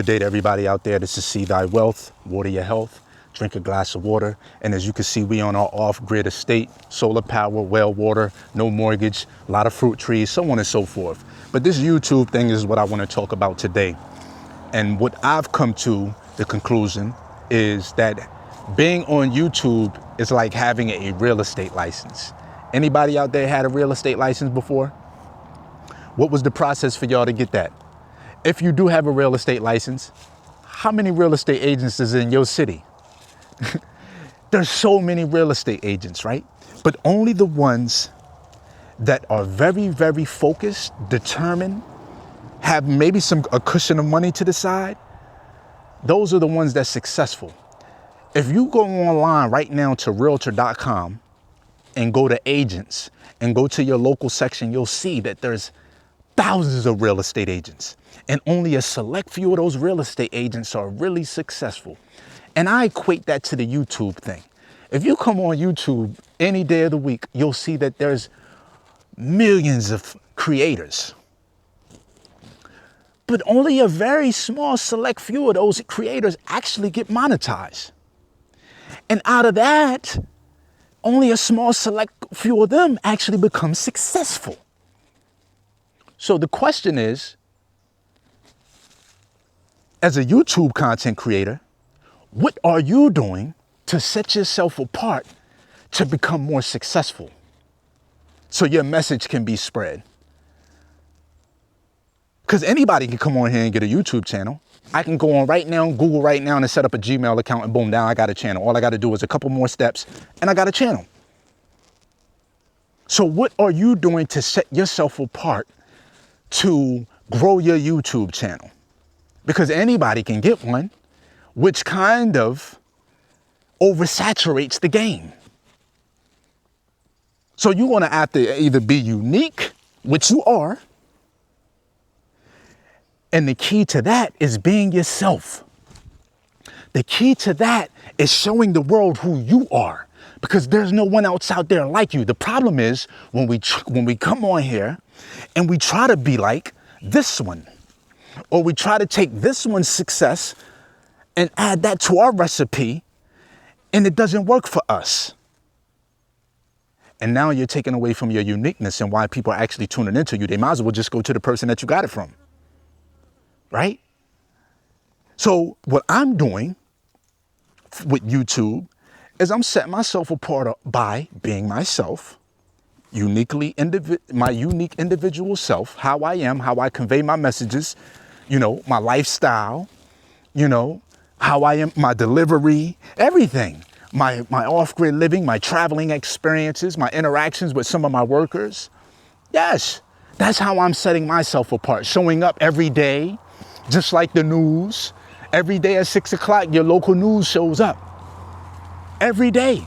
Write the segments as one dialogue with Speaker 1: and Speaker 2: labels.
Speaker 1: Good day to everybody out there. This is See Thy Wealth, Water Your Health, drink a glass of water. And as you can see, we on our off-grid estate, solar power, well water, no mortgage, a lot of fruit trees, so on and so forth. But this YouTube thing is what I want to talk about today. And what I've come to the conclusion is that being on YouTube is like having a real estate license. Anybody out there had a real estate license before? What was the process for y'all to get that? If you do have a real estate license, how many real estate agents is in your city? There's so many real estate agents, right? But only the ones that are very, very focused, determined, have maybe a cushion of money to the side, those are the ones that's successful. If you go online right now to realtor.com and go to agents and go to your local section, you'll see that there's thousands of real estate agents. And only a select few of those real estate agents are really successful. And I equate that to the YouTube thing. If you come on YouTube any day of the week, you'll see that there's millions of creators. But only a very small select few of those creators actually get monetized. And out of that, only a small select few of them actually become successful. So the question is, as a YouTube content creator, what are you doing to set yourself apart to become more successful so your message can be spread? Because anybody can come on here and get a YouTube channel. I can go on right now, Google right now, and set up a Gmail account, and boom, now I got a channel. All I got to do is a couple more steps, and I got a channel. So what are you doing to set yourself apart to grow your YouTube channel? Because anybody can get one, which kind of oversaturates the game. So you're going to have to either be unique, which you are, and the key to that is being yourself. The key to that is showing the world who you are, because there's no one else out there like you. The problem is when we come on here and we try to be like this one, or we try to take this one's success and add that to our recipe, and it doesn't work for us. And now you're taking away from your uniqueness and why people are actually tuning into you. They might as well just go to the person that you got it from, right? So what I'm doing with YouTube is I'm setting myself apart by being myself, my unique individual self, how I am, how I convey my messages, my lifestyle, how I am, my delivery, everything, my off-grid living, my traveling experiences, my interactions with some of my workers. Yes, that's how I'm setting myself apart, showing up every day, just like the news. Every day at 6 o'clock, your local news shows up. Every day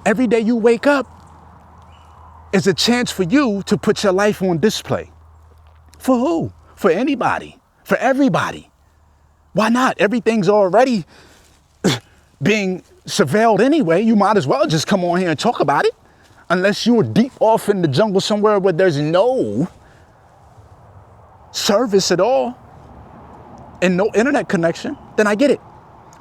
Speaker 1: you wake up is a chance for you to put your life on display. For who? For anybody, for everybody. Why not? Everything's already being surveilled anyway. You might as well just come on here and talk about it. Unless you're deep off in the jungle somewhere where there's no service at all and no internet connection, then I get it.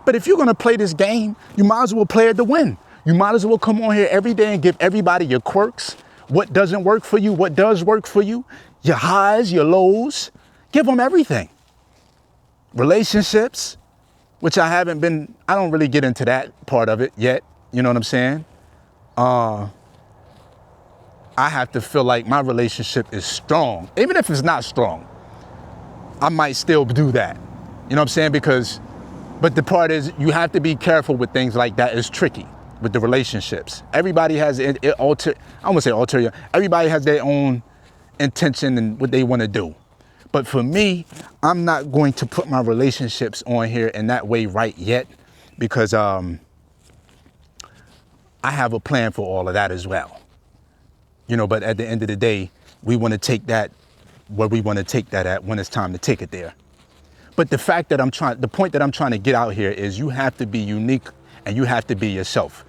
Speaker 1: But if you're going to play this game, you might as well play it to win. You might as well come on here every day and give everybody your quirks, what doesn't work for you, what does work for you, your highs, your lows. Give them everything. Relationships, which I don't really get into that part of it yet. You know what I'm saying? I have to feel like my relationship is strong. Even if it's not strong, I might still do that. You know what I'm saying? But the part is, you have to be careful with things like that. It's tricky with the relationships. Everybody has everybody has their own intention and what they want to do. But for me, I'm not going to put my relationships on here in that way right yet, because I have a plan for all of that as well. But at the end of the day, we want to take that where we want to take that at when it's time to take it there. But the point that I'm trying to get out here is you have to be unique and you have to be yourself.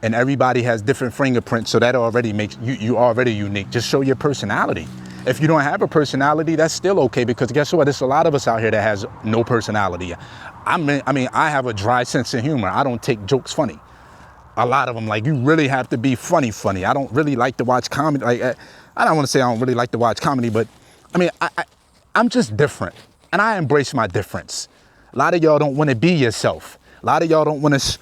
Speaker 1: And everybody has different fingerprints, so that already makes you already unique. Just show your personality. If you don't have a personality, that's still okay, because guess what? There's a lot of us out here that has no personality. I mean, I have a dry sense of humor. I don't take jokes funny. A lot of them, like, you really have to be funny. I don't really like to watch comedy. Like, I don't want to say I don't really like to watch comedy, but I mean, I'm just different, and I embrace my difference. A lot of y'all don't want to be yourself. A lot of y'all don't want to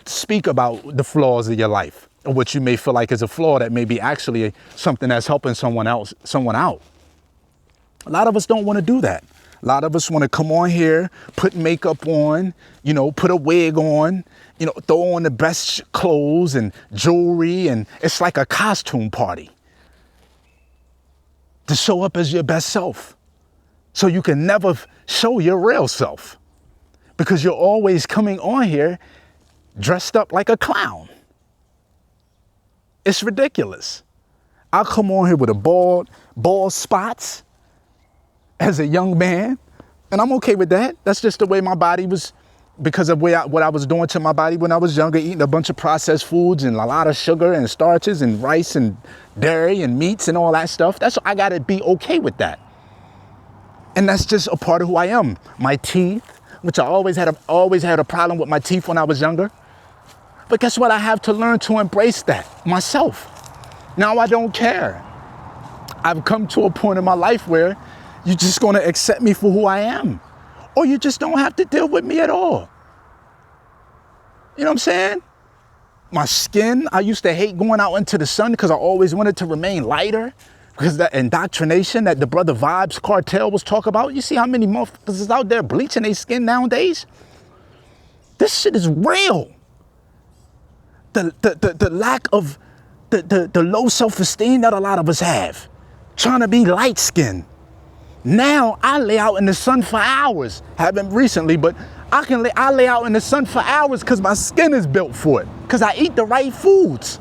Speaker 1: speak about the flaws of your life, or what you may feel like is a flaw that may be actually something that's helping someone out. A lot of us don't want to do that. A lot of us want to come on here, put makeup on, you know, put a wig on, you know, throw on the best clothes and jewelry, and it's like a costume party to show up as your best self. So you can never show your real self, because you're always coming on here dressed up like a clown. It's ridiculous. I'll come on here with a bald spots as a young man, and I'm okay with that. That's just the way my body was, because of what I was doing to my body when I was younger, eating a bunch of processed foods and a lot of sugar and starches and rice and dairy and meats and all that stuff. I gotta be okay with that. And that's just a part of who I am. My teeth, which I always had a problem with my teeth when I was younger. But guess what? I have to learn to embrace that myself. Now I don't care. I've come to a point in my life where you're just going to accept me for who I am, or you just don't have to deal with me at all. You know what I'm saying? My skin, I used to hate going out into the sun because I always wanted to remain lighter, because that indoctrination that the Brother Vibes Cartel was talking about. You see how many motherfuckers is out there bleaching their skin nowadays? This shit is real. The lack of, the low self-esteem that a lot of us have, trying to be light-skinned. Now I lay out in the sun for hours. Haven't recently, but I lay out in the sun for hours because my skin is built for it, because I eat the right foods.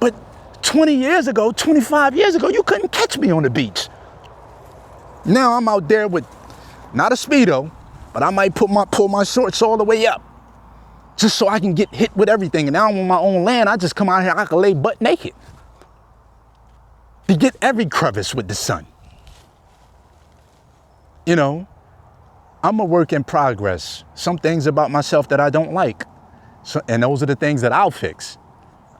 Speaker 1: But 20 years ago, 25 years ago, you couldn't catch me on the beach. Now I'm out there with, not a Speedo, but I might pull my shorts all the way up, just so I can get hit with everything. And now I'm on my own land. I just come out here, I can lay butt naked to get every crevice with the sun. You know, I'm a work in progress. Some things about myself that I don't like. And those are the things that I'll fix.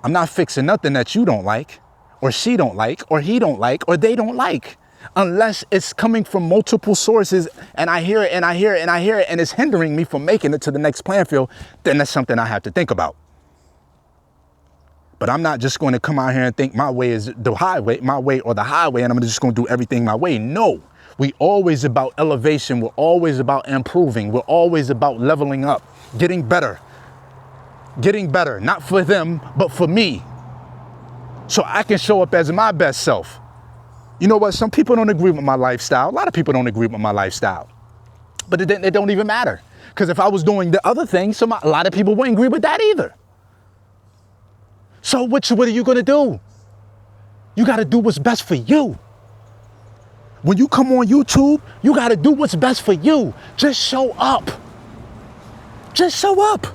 Speaker 1: I'm not fixing nothing that you don't like, or she don't like, or he don't like, or they don't like. Unless it's coming from multiple sources and I hear it and I hear it and I hear it and it's hindering me from making it to the next playing field, then that's something I have to think about. But I'm not just going to come out here and think my way is the highway, my way or the highway, and I'm just going to do everything my way. No, we always about elevation. We're always about improving. We're always about leveling up, getting better, not for them, but for me. So I can show up as my best self. You know what? Some people don't agree with my lifestyle. A lot of people don't agree with my lifestyle. But it don't even matter. Because if I was doing the other thing, a lot of people wouldn't agree with that either. So what are you going to do? You got to do what's best for you. When you come on YouTube, you got to do what's best for you. Just show up. Just show up.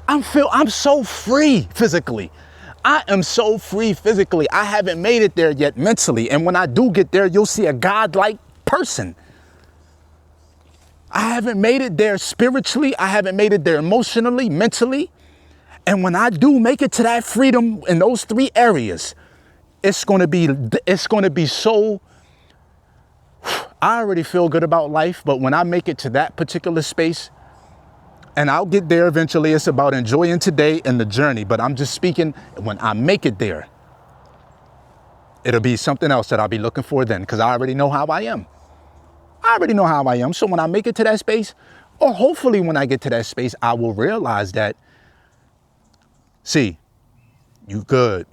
Speaker 1: I'm so free physically. I am so free physically. I haven't made it there yet mentally. And when I do get there, you'll see a godlike person. I haven't made it there spiritually. I haven't made it there emotionally, mentally. And when I do make it to that freedom in those three areas, it's going to be so, I already feel good about life. But when I make it to that particular space, and I'll get there eventually, it's about enjoying today and the journey. But I'm just speaking, when I make it there, it'll be something else that I'll be looking for then, because I already know how I am. So when I make it to that space, or hopefully when I get to that space, I will realize that, see, you good.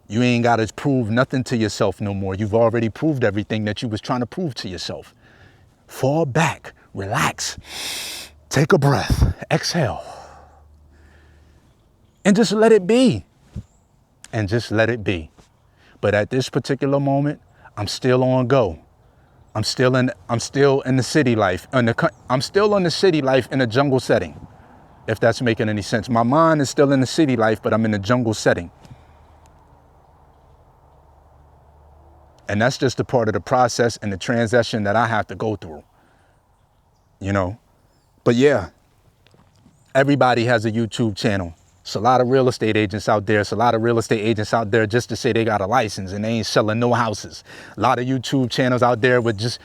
Speaker 1: You ain't got to prove nothing to yourself no more. You've already proved everything that you was trying to prove to yourself. Fall back, relax. Take a breath, exhale, and just let it be. But at this particular moment, I'm still on go. I'm still in the city life. I'm still in the city life in a jungle setting, if that's making any sense. My mind is still in the city life, but I'm in a jungle setting. And that's just a part of the process and the transition that I have to go through, you know. But yeah, everybody has a YouTube channel. It's a lot of real estate agents out there. It's a lot of real estate agents out there just to say they got a license and they ain't selling no houses. A lot of YouTube channels out there with just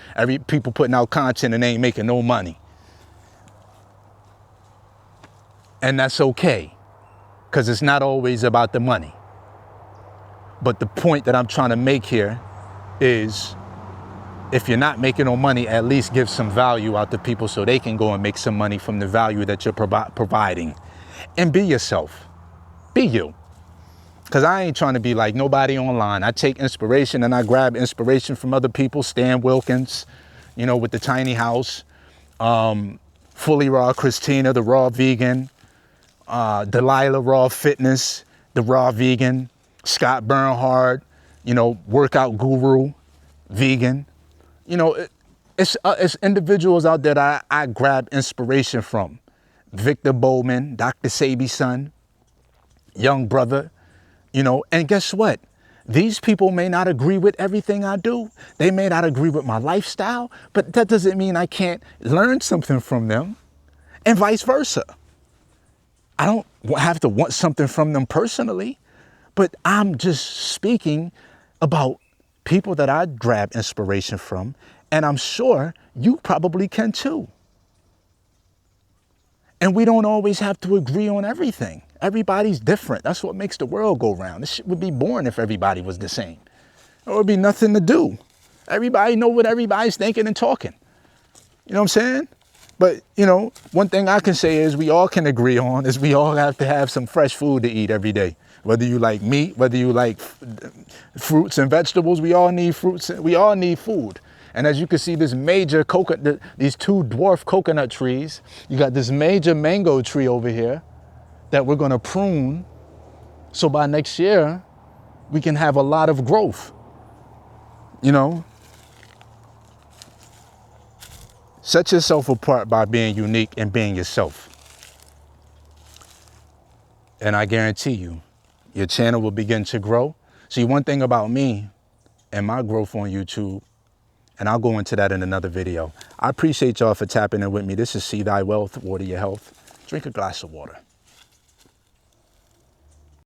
Speaker 1: people putting out content and they ain't making no money. And that's okay, because it's not always about the money. But the point that I'm trying to make here is, if you're not making no money, at least give some value out to people so they can go and make some money from the value that you're providing. And be yourself. Be you. Because I ain't trying to be like nobody online. I take inspiration and I grab inspiration from other people. Stan Wilkins, you know, with the tiny house. Fully Raw Christina, the raw vegan. Delilah Raw Fitness, the raw vegan. Scott Bernhard, you know, workout guru, vegan. You know, it's individuals out there that I grab inspiration from. Victor Bowman, Dr. Sabi's son, young brother, you know, and guess what? These people may not agree with everything I do. They may not agree with my lifestyle, but that doesn't mean I can't learn something from them, and vice versa. I don't have to want something from them personally, but I'm just speaking about people that I grab inspiration from, and I'm sure you probably can too. And we don't always have to agree on everything. Everybody's different. That's what makes the world go round. This shit would be boring if everybody was the same. There would be nothing to do. Everybody know what everybody's thinking and talking. You know what I'm saying? But, you know, one thing I can say is we all can agree on is we all have to have some fresh food to eat every day. Whether you like meat, whether you like fruits and vegetables, we all need fruits. We all need food. And as you can see, this major coconut, these two dwarf coconut trees, you got this major mango tree over here that we're gonna prune. So by next year, we can have a lot of growth, you know? Set yourself apart by being unique and being yourself. And I guarantee you, your channel will begin to grow. See, one thing about me and my growth on YouTube, and I'll go into that in another video. I appreciate y'all for tapping in with me. This is See Thy Wealth, Water Your Health. Drink a glass of water.